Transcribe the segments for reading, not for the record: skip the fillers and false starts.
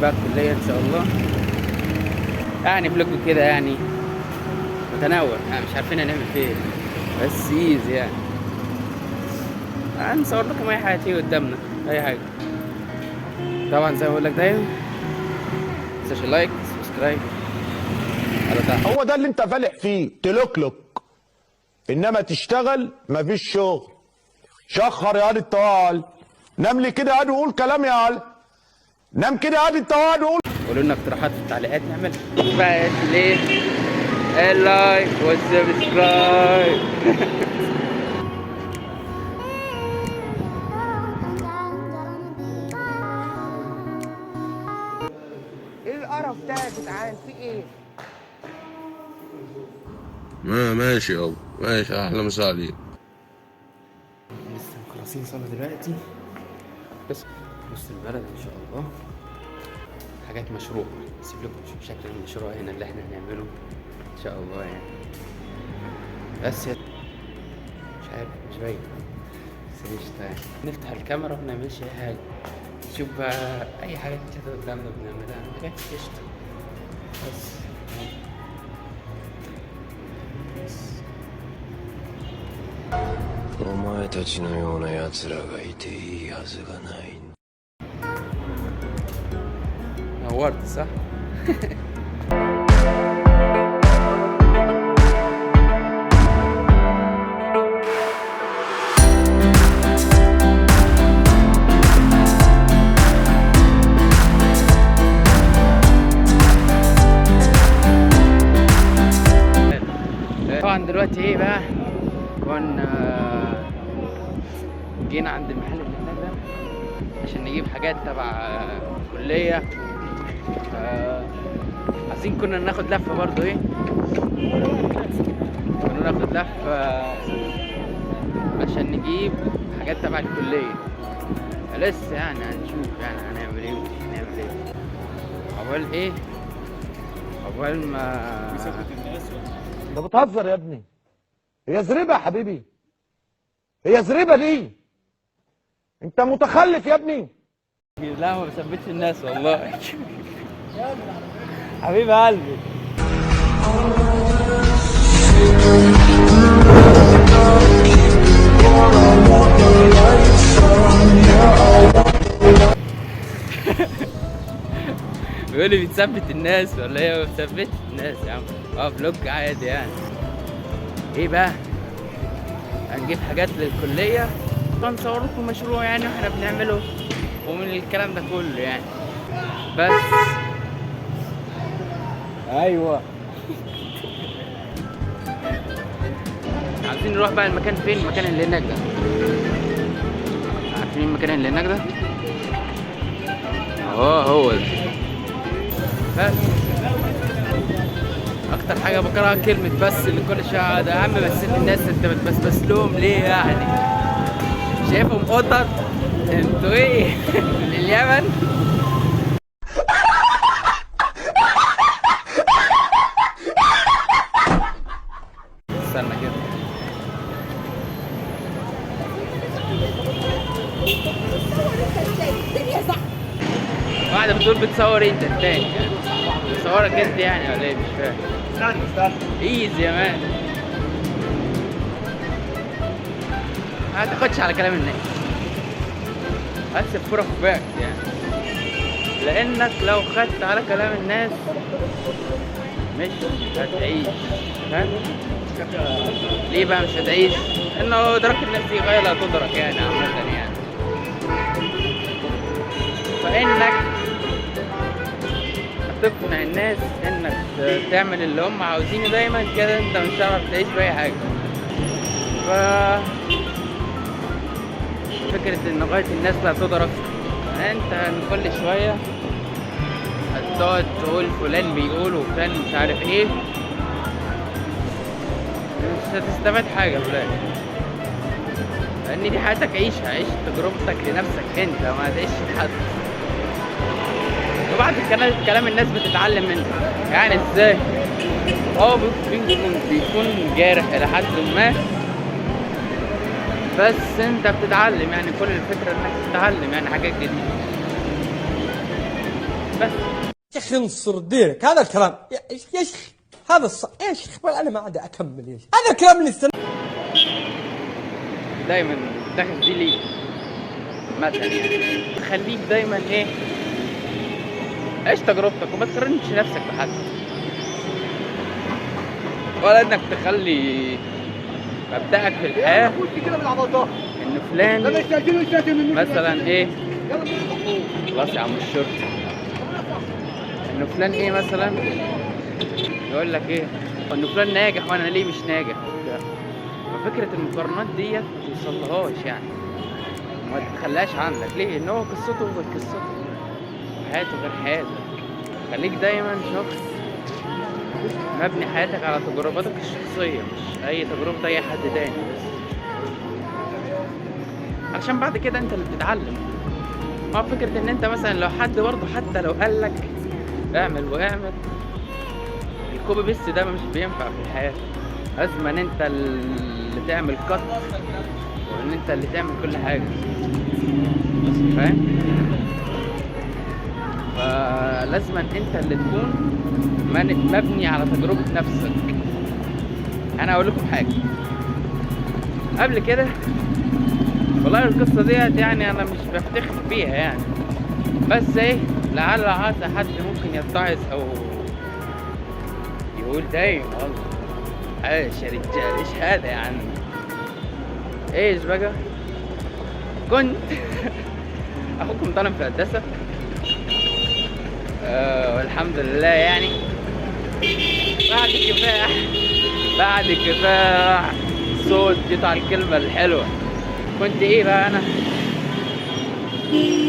بقى الكلية ان شاء الله. يعني فلوج كده يعني متنوع، يعني مش عارفين هنعمل فيه ايه، بس ايزي يعني هنصور لكم اي حاجة تيجي قدامنا، اي حاجة. طبعا زي ما بقول لك دايما متنساش لايك سبسكرايب على تحت. هو ده اللي انت فالح فيه، تلوكلوك، انما تشتغل مفيش شغل. شخر يا هادي الطوال، نام لي كده هادي وقول كلام يا هادي، نام كده هادي الطوال وقول. قولوا لنا اقتراحات في التعليقات نعملها. بقى ليه اللايك والسبسكرايب. ايه القرف ده يا جدعان، في ايه؟ ماشي يابا ماشي، احلى مسا عليك. لسه مخلصين صلاة دلوقتي، بس وسط البلد ان شاء الله. حاجات مشروع، اسيب لكم شكل المشروع هنا اللي احنا هنعمله ان شاء الله يعني. بس مش عارف، مش باين، بس قشطة يعني. نفتح الكاميرا ما بنعملش اي حاجة، نشوف بقى اي حاجة كده قدامنا بنعملها. اوكي قشطة بس. お前たちのような奴らがいていいはずがない。 نورت صح؟ طبعا دلوقتي ايه بقى، كنا جينا عند المحل اللي هناك ده عشان نجيب حاجات تبع الكلية. عايزين كنا ناخد لفة برضو ايه، كنا ناخد لفة عشان نجيب حاجات تبع الكلية. لسه يعني هنشوف يعني هنعمل ايه ومش هنعمل ايه. عقبال ايه، عقبال ما انت بتهزر يا ابني، هي زريبه يا حبيبي، هي زريبه دي، انت متخلف يا ابني. لا ما بثبتش الناس والله. حبيب قلبي. بيقول لي بتثبت الناس ولا ايه؟ ما بثبتش الناس يا عم، فلوج عادي يعني. ايه بقى، هنجيب حاجات للكلية ونصور لكم مشروع يعني واحنا بنعمله ومن الكلام ده كله يعني. بس ايوه. عايزين نروح بقى المكان فين، المكان اللي هناك ده. عارفين المكان اللي هناك ده؟ هو ده. بس اكتر حاجه بكرهها كلمه بس، اللي كل شويه ده يا عم بس الناس، انت بتبسبس لهم ليه يعني؟ شايفهم قطط انتوا ايه؟ من اليمن. استنى كده، واحدة بتقول بتصور انت التاني يعني، بتصورك انت يعني ولا ايه؟ مش فاهم. استنى ايزي يا مان، ما تاخدش على كلام الناس، بس الكورة في بالك يعني، لانك لو خدت على كلام الناس مش هتعيش. فاهم؟ ليه بقى مش هتعيش؟ انه ادراك الناس دي غاية لا تدرك يعني عامة يعني. فانك هتقنع الناس انك تعمل اللي هم عاوزينه دايما كده، انت مش هتعرف تعيش باي حاجة. ف فكرة ان غاية الناس لا تدرك، انت كل شوية هتقعد تقول فلان بيقول وفلان مش عارف ايه، مش هتستفاد حاجة في الاخر، لان دي حياتك عيشها، عيش تجربتك لنفسك انت، ما تعيش لحد. وبعد كلام الناس بتتعلم منه يعني. ازاي؟ بيكون جارح الى حد ما، بس انت بتتعلم يعني. كل الفكرة انك تتعلم يعني حاجات جديدة. بس. يا اخي انصر دينك، هذا الكلام يا شيخ هذا يا شيخ انا ما عاد اكمل يا شيخ، هذا الكلام اللي دايما داخل دي ليه مثلا يعني خليك دايما ايه، عيش تجربتك وما تقارنش نفسك بحد، ولا انك تخلي مبدأك في الحياة ان فلان مثلا ايه، خلاص يا عم الشرطي، ان فلان ايه مثلا يقول لك ايه ان فلان ناجح وانا ليه مش ناجح وبتاع. ففكرة المقارنات ديت متوصلهاش يعني، ما تخليهاش عندك. ليه؟ ان هو قصته غير قصتك وحياته غير حياتك. خليك دايما شخص مبني حياتك على تجربتك الشخصية، مش اي تجربة اي حد تاني بس، عشان بعد كده انت اللي بتتعلم. ما فكرة ان انت مثلا لو حد برضه حتى لو قالك اعمل واعمل، الكوبي بيست ده مش بينفع في الحياة. لازم ان انت اللي تعمل كت، وان انت اللي تعمل كل حاجة، فاهم؟ فلازم ان انت اللي تكون مبني على تجربة نفسك. انا اقول لكم حاجة قبل كده، والله القصة ديت يعني انا مش بفتخر بيها يعني، بس ايه لعل عسى حد ممكن يتعظ او يقول دايما والله عايش يا رجال ايش هذا يا عم. ايش بقى كنت اخوكم طالب في هندسة والحمد لله يعني بعد كفاح صوت جيت على الكلمة الحلوة. كنت ايه بقى انا؟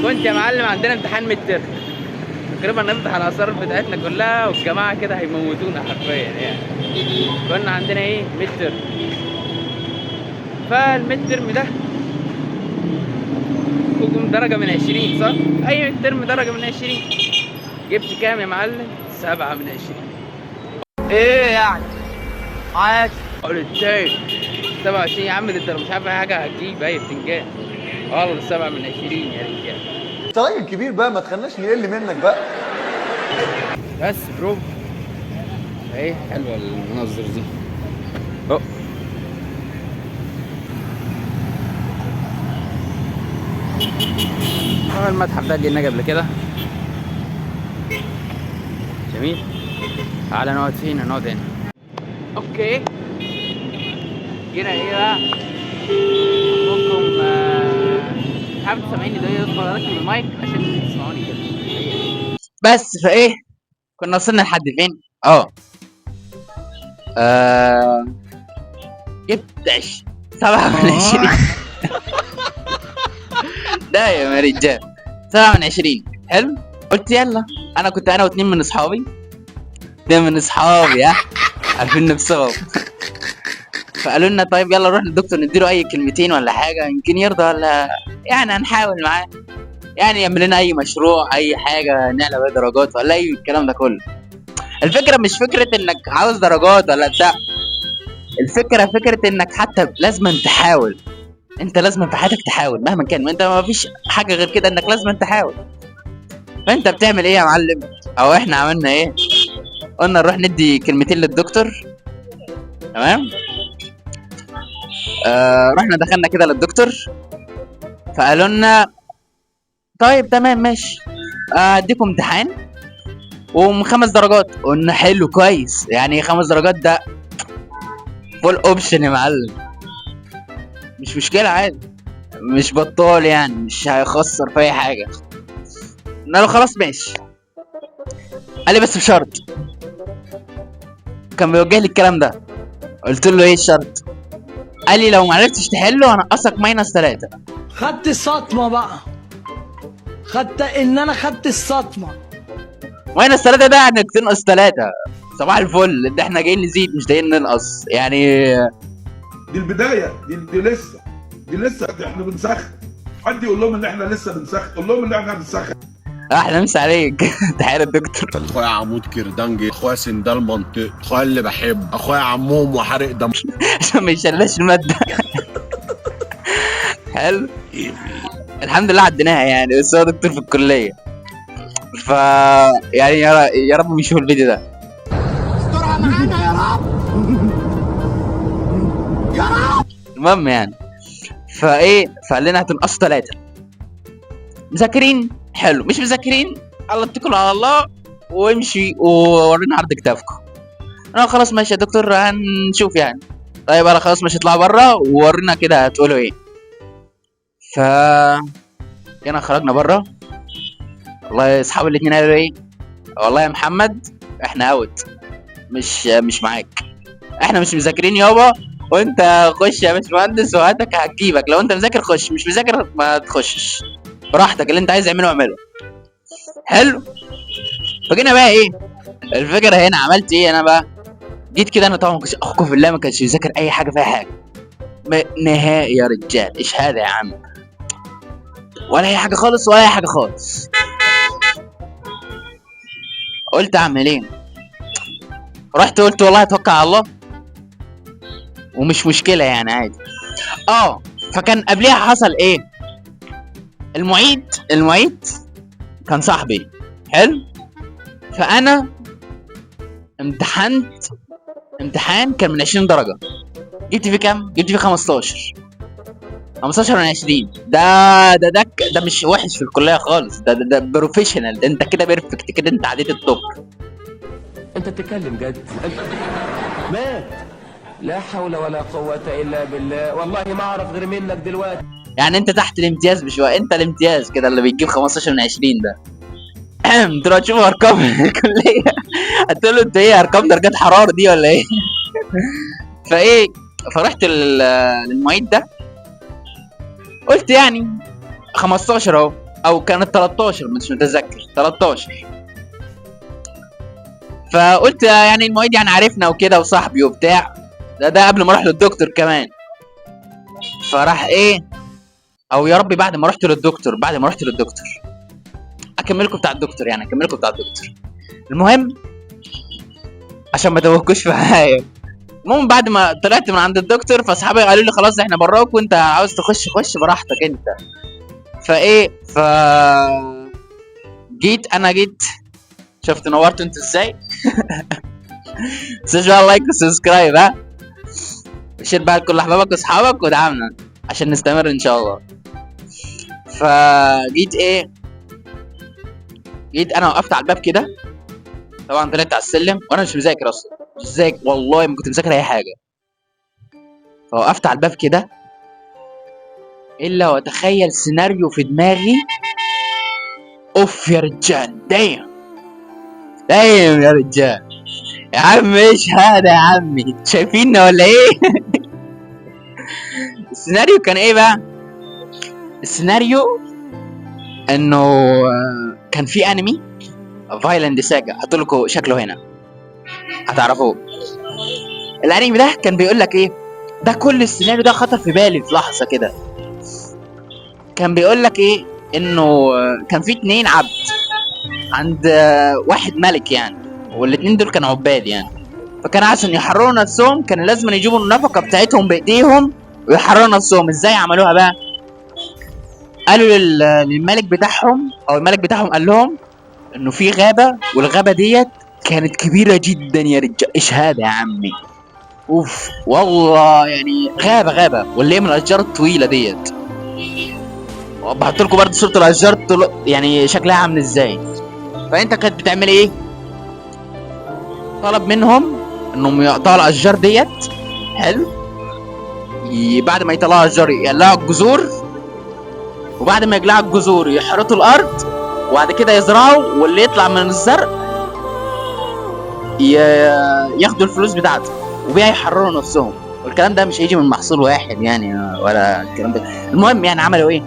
كنت يا معلم عندنا امتحان ميد ترم، تقريبا نفتح الاسرار بتاعتنا كلها والجماعة كده هيموتونا حرفيا يعني. كنا عندنا ايه ميد ترم، فالميد ترم ده حكم درجة من 20 صح؟ اي ميد ترم درجة من 20. جبت كام يا معلم؟ 7 من 20. ايه يعني؟ عادي. قلت ايه 27 يا عم، ده انت لو مش عارف اي حاجة هتجيب اي بتنجان. والله 7 من 20 يا رجال. انت راجل كبير بقى، ما تخلناش نقل منك بقى. بس برو ايه حلوة المناظر دي. المتحف ده جينا قبل كده جميل. تعالى نقعد فين؟ نقعد هنا. اوكي جينا ايه بقى؟ ممكن حابب تسمعيني ده يدخل اركب المايك عشان تسمعوني كده. بس فايه كنا وصلنا لحد فين؟ جبت 7 من 20. ده يا رجال 7 من 20 حلو. قلت يلا، انا كنت انا و2 من اصحابي، 2 من اصحابي عارفين نفسهم. فقالوا لنا طيب يلا نروح للدكتور نديله اي كلمتين ولا حاجه يمكن يرضى، ولا يعني هنحاول معاه يعني يعمل لنا اي مشروع اي حاجه نعلى بيها درجات ولا اي الكلام ده كله. الفكره مش فكره انك عاوز درجات ولا بتاع، الفكره فكره انك حتى لازم تحاول. انت لازم في حياتك تحاول مهما كان، وانت ما فيش حاجه غير كده انك لازم تحاول. فانت بتعمل ايه يا معلم؟ او احنا عملنا ايه؟ قلنا نروح ندي كلمتين للدكتور. تمام. رحنا دخلنا كده للدكتور، فقالوا لنا طيب تمام ماشي اديكم امتحان و5 درجات. قلنا حلو كويس، يعني 5 درجات ده فول اوبشن يا معلم، مش مشكله عادي، مش بطال يعني، مش هيخسر في اي حاجه. قلنا له خلاص ماشي. قال لي بس بشرط، كان بيوجه لي الكلام ده. قلت له ايه الشرط؟ قال لي لو معرفتش تحله هنقصك -3. خدت الصدمه بقى، خدت ان انا خدت الصدمه. -3 ده انك تنقص 3 صباح الفل، ده احنا جايين نزيد مش جايين ننقص يعني. دي البدايه، دي لسه احنا بنسخن. حد يقول لهم ان احنا لسه بنسخن، قول لهم ان احنا بنسخن. احلى مسا عليك. تحية الدكتور. اخويا عمود كردنجي، اخويا سندال منطق، اخويا اللي بحب، اخويا عموم وحرق دم عشان ما يشلاش المادة. حلو. الحمد لله عديناها يعني، بس هو دكتور في الكلية. ف يعني يا رب يشوف الفيديو ده. المهم يعني فايه، فقال لنا هتنقصوا 3. مذاكرين حلو، مش مذاكرين الله اتكلوا على الله وامشي وورينا عرض كتافكم. انا خلاص ماشي يا دكتور هنشوف يعني. طيب انا خلاص مش هطلع بره وورينا كده هتقولوا ايه. ف هنا خرجنا بره. والله اصحاب الاتنين قالوا ايه، والله يا محمد احنا اوت، مش معاك، احنا مش مذاكرين يابا، وانت خش يا باشمهندس وهاتك هتجيبك، لو انت مذاكر خش، مش مذاكر ما تخشش، براحتك اللي انت عايز اعمله اعمله. حلو. فجينا بقى ايه الفكره هنا، عملت ايه انا بقى؟ جيت كده، انا طبعا مكنتش اخوكم في الله ما كانش يذاكر اي حاجه في اي حاجه نهائي يا رجال، ايش هذا يا عم، ولا اي حاجه خالص ولا اي حاجه خالص. قلت اعمل ايه؟ رحت قلت والله اتوكل على الله ومش مشكله يعني عادي. فكان قبلها حصل ايه، المعيد كان صاحبي. حلو. فانا امتحان كان من 20 درجه، جبت فيه كام؟ جبت فيه 15 من 20. ده مش وحش في الكليه خالص، ده بروفيشنال، ده انت كده بيرفكت كده، انت عديت التوب. انت بتتكلم جد؟ مات. لا حول ولا قوة الا بالله، والله ما اعرف غير منك دلوقتي. يعني انت تحت الامتياز بشويه، انت الامتياز كده اللي بيجيب 15 من 20 ده. تروح تشوف ارقام الكليه هتقول له انت ايه، ارقام درجات حراره دي ولا ايه؟ فايه، فرحت للمعيد ده قلت يعني 15 اهو، او كانت 13 مش متذكر، 13. فقلت يعني المعيد يعني عارفنا وكده وصاحبي وبتاع، ده قبل ما اروح للدكتور كمان. فراح ايه، او يا ربي بعد ما رحت للدكتور اكملكم بتاع الدكتور. المهم عشان ما توهكوش معايا، المهم بعد ما طلعت من عند الدكتور فاصحابي قالوا لي خلاص احنا براك، وانت عاوز تخش خش براحتك انت. فايه جيت شفت نورت انت ازاي. تنساش بقى لايك وسبسكرايب، ها شير بقى لكل احبابك واصحابك ودعمنا عشان نستمر ان شاء الله. فجيت جيت انا وقفت على الباب كده، طبعا طلعت على السلم وانا مش مذاكر اصلا، مش مذاكر والله، ما كنت مذاكر اي حاجه. فوقفت على الباب كده الا واتخيل سيناريو في دماغي. اوف يا رجال، دايم يا رجال، يا عم ايش هذا يا عمي، شايفيننا ولا ايه؟ السيناريو كان ايه بقى؟ السيناريو انه كان في انمي فايلاند ساجا، هحط لكم شكله هنا هتعرفوه. الانمي ده كان بيقول لك ايه، ده كل السيناريو ده خطر في بالي في لحظه كده. كان بيقول لك ايه، انه كان في 2 عبد عند واحد ملك يعني، والاتنين دول كانوا عباد يعني. فكان عشان يحرروا نفسهم كان لازم يجيبوا النفقه بتاعتهم بايديهم ويحرروا نفسهم. ازاي عملوها بقى؟ قالوا للملك بتاعهم، او الملك بتاعهم قال لهم انه في غابه، والغابه ديت كانت كبيره جدا يا رجال. ايش هذا يا عمي، اوف والله، يعني غابه واللي هي من الاشجار الطويله ديت. وبحط لكم برضه صوره الاشجار يعني شكلها عامل ازاي. فانت كانت بتعمل ايه؟ طلب منهم انهم يقطعوا الاشجار ديت. حلو. بعد ما يطلعوا الاشجار يقلعوا الجذور، وبعد ما يقلعوا الجذور يحرطوا الارض، وبعد كده يزرعوا، واللي يطلع من الزرع ياخدوا الفلوس بتاعته وبيها يحرروا نفسهم. والكلام ده مش هيجي من محصول واحد يعني، ولا الكلام ده. المهم يعني عملوا ايه،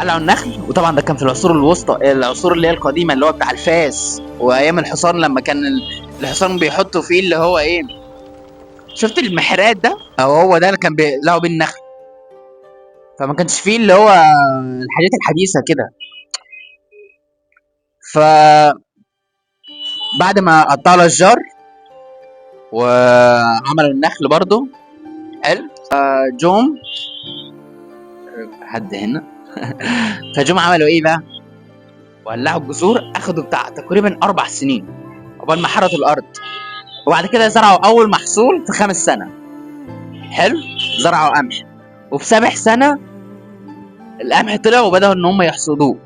قلعوا النخل. وطبعا ده كان في العصور الوسطى، العصور اللي هي القديمه، اللي هو بتاع الفاس وايام الحصان، لما كان الحصان بيحطوا فيه اللي هو ايه، شفت المحرات ده، او هو ده اللي كان بيقلعوا بيه النخل. فما كانش فيه اللي هو الحاجات الحديثه كده. ف بعد ما قطعوا الاشجار وعملوا النخل برضو، حلو، جم حد هنا. فجم عملوا ايه بقى؟ وقلعوا الجذور، اخدوا بتاع تقريبا 4 سنين قبل ما حرثوا الارض. وبعد كده زرعوا اول محصول في 5 سنة. حلو. زرعوا قمح، وفي 7 سنة القمح طلع وبدأوا ان هم يحصدوه.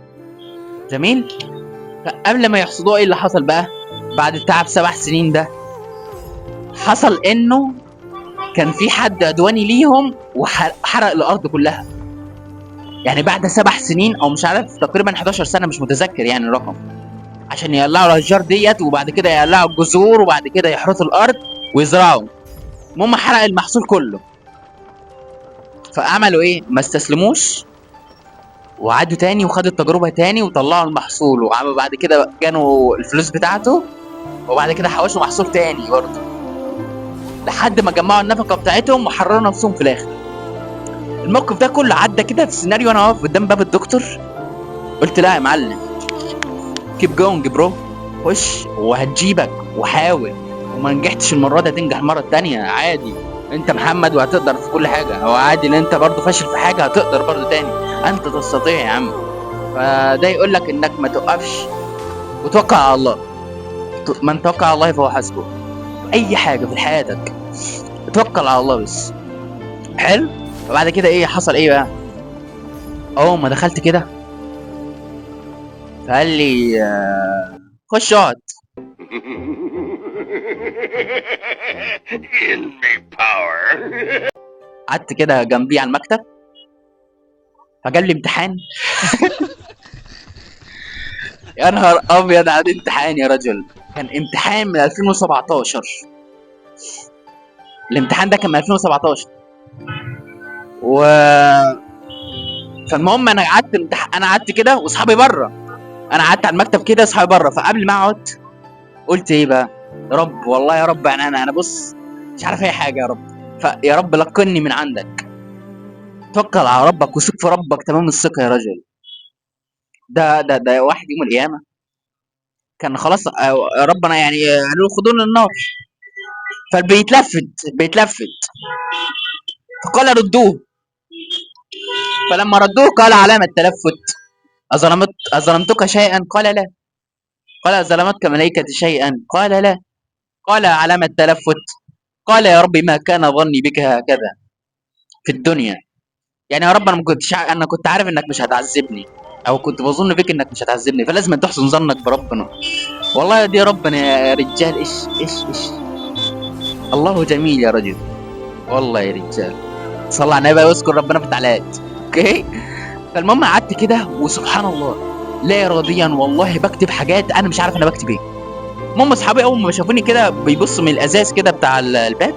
جميل. فقبل ما يحصدوه ايه اللي حصل بقى بعد التعب 7 سنين ده؟ حصل انه كان في حد عدواني ليهم وحرق الارض كلها. يعني بعد 7 سنين او مش عارف تقريبا 11 سنة، مش متذكر يعني الرقم، عشان يقلعوا الاشجار ديت وبعد كده يقلعوا الجذور وبعد كده يحرثوا الارض ويزرعوا. المهم حرق المحصول كله. فعملوا ايه؟ ما استسلموش وعادوا تاني وخدوا التجربة تاني وطلعوا المحصول، وعملوا بعد كده كانوا الفلوس بتاعته، وبعد كده حوشوا محصول تاني برضه لحد ما جمعوا النفقة بتاعتهم وحرروا نفسهم في الاخر. الموقف ده كله عدى كده في السيناريو وانا واقف قدام باب الدكتور. قلت لا يا معلم، كيب جوينج برو، خش وهتجيبك وحاول، وما نجحتش المرة دي هتنجح المرة التانية عادي. انت محمد وهتقدر في كل حاجة، هو عادي ان انت برضه فاشل في حاجة هتقدر برضه تاني، انت تستطيع يا عم. فده يقول لك انك ما توقفش وتوكل على الله. من توكل على الله فهو حسبه. اي حاجة في حياتك توكل على الله بس. حلو. وبعد كده ايه حصل ايه بقى؟ اول ما دخلت كده فقال لي خش اقعد. قعدت كده جنبيه على المكتب، فجاب لي امتحان. يا نهار ابيض على الامتحان يا رجل. كان امتحان من 2017. الامتحان ده كان من 2017 و فالمهم انا قعدت كده واصحابي بره. انا قعدت على المكتب كده واصحابي بره. فقبل ما اقعد قلت ايه بقى؟ يا رب والله يا رب، انا بص مش عارف اي حاجه يا رب، فيا رب لقني من عندك. توكل على ربك وثق في ربك تمام الثقه يا رجل. ده واحد يوم القيامه كان خلاص ربنا يعني قالوا له خدونا النار، فبيتلفت فقال ردوه. فلما ردوه قال علامة التلفت أظلمتك شيئا؟ قال لا. قال ظلمتك ملائكة شيئا؟ قال لا. قال علامة التلفت؟ قال يا رب ما كان ظني بك هكذا في الدنيا. يعني يا رب انا كنت عارف انك مش هتعذبني، او كنت بظن بك انك مش هتعذبني، فلازم تحسن ظنك بربنا. والله دي ربنا يا رجال. ايش الله جميل يا رجل والله يا رجال. صلى على النبي واذكر ربنا في التعليقات. اوكي. فالمهم قعدت كده وسبحان الله لا اراديا والله بكتب حاجات انا مش عارف انا بكتب ايه. المهم اصحابي اول ما شافوني كده بيبصوا من الازاز كده بتاع الباب،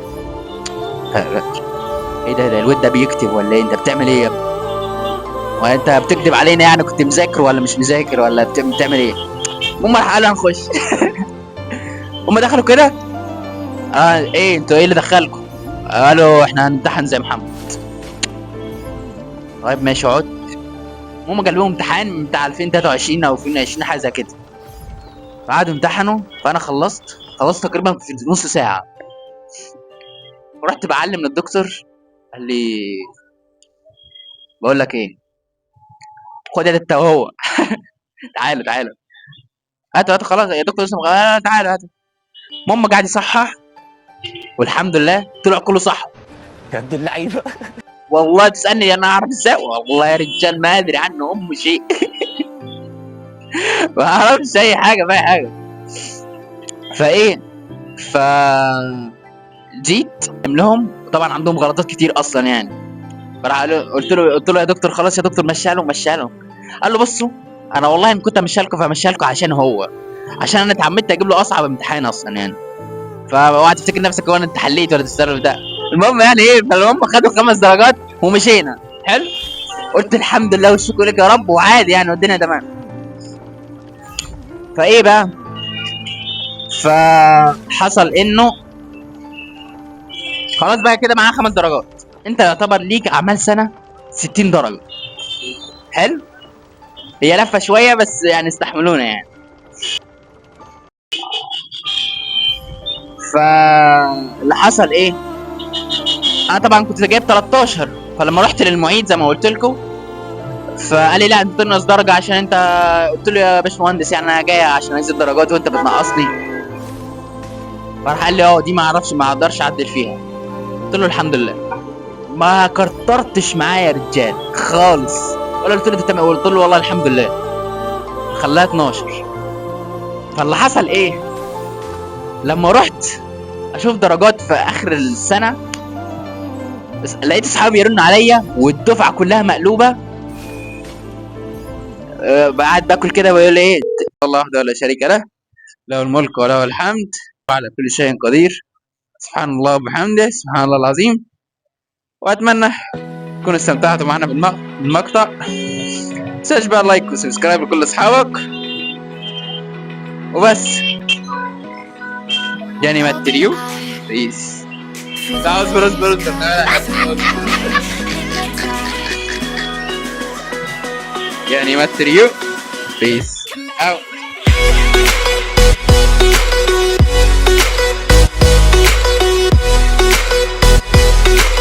ايه ده الواد ده بيكتب ولا ايه؟ انت بتعمل ايه يا ابني؟ وانت بتكذب علينا يعني؟ كنت مذاكر ولا مش مذاكر ولا بتعمل ايه؟ المهم راح قالوا هنخش. هم دخلوا كده ايه انتوا ايه اللي دخلكم؟ قالوا احنا هنمتحن زي محمد. طيب ماشي اقعد. المهم جاب لهم امتحان بتاع 2023 او 2020 حاجه زي كده. فقعدوا امتحنوا، فانا خلصت تقريبا في نص ساعه. ورحت بعلم للدكتور، قال لي بقول لك ايه، خد يا انت وهو. تعالوا هاتوا خلاص يا دكتور لسه تعالوا. المهم قاعد يصحح والحمد لله طلع كله صح. يا ابن اللعيبه. والله تسالني انا اعرف ازاي؟ والله يا رجال ما ادري عنه شيء. ما اعرفش اي حاجه في اي حاجه. فايه جيت لهم، طبعا عندهم غلطات كتير اصلا يعني. فراح قلت له يا دكتور خلاص يا دكتور مشيها لهم. قال له بصوا انا والله ان كنت امشيها لكم فمشيها لكم عشان انا اتعمدت اجيب له اصعب امتحان اصلا يعني. فاوعى تفتكر نفسك هو انت حليت ولا التصرف ده. المهم يعني ايه، فالمهم خدوا 5 درجات ومشينا. حلو. قلت الحمد لله والشكر لك يا رب، وعادي يعني والدنيا تمام. فايه بقى، فحصل انه خلاص بقى كده معاه 5 درجات. انت يعتبر ليك اعمال سنه 60 درجه. حلو. هي لفه شويه بس يعني استحملونا يعني. فاللي حصل ايه، انا طبعا كنت جايب 13. فلما رحت للمعيد زي ما قلت لكم، فقال لي لا انت تنقص درجه عشان انت. قلت له يا باشمهندس يعني انا جاي عشان انزل درجات وانت بتنقصني. فراح قال لي دي ما اعرفش ما اقدرش اعدل فيها. قلت له الحمد لله. ما كترتش معايا يا رجال خالص، ولا قلت له انت تمام، قلت له والله الحمد لله. خلاها 12. فاللي حصل ايه؟ لما رحت اشوف درجات في اخر السنه لقيت اصحابي يرنوا عليا والدفعه كلها مقلوبه. قاعد باكل كده ويقول ايه الله وحده ولا شريك له، له الملك وله الحمد وعلى كل شيء قدير، سبحان الله وبحمده سبحان الله العظيم. واتمنى تكونوا استمتعتوا معنا بالمقطع. متنساش بقى لايك وسبسكرايب لكل اصحابك وبس. جاني ماتريو بيس. لا اصبر جاني ماتريو بيس.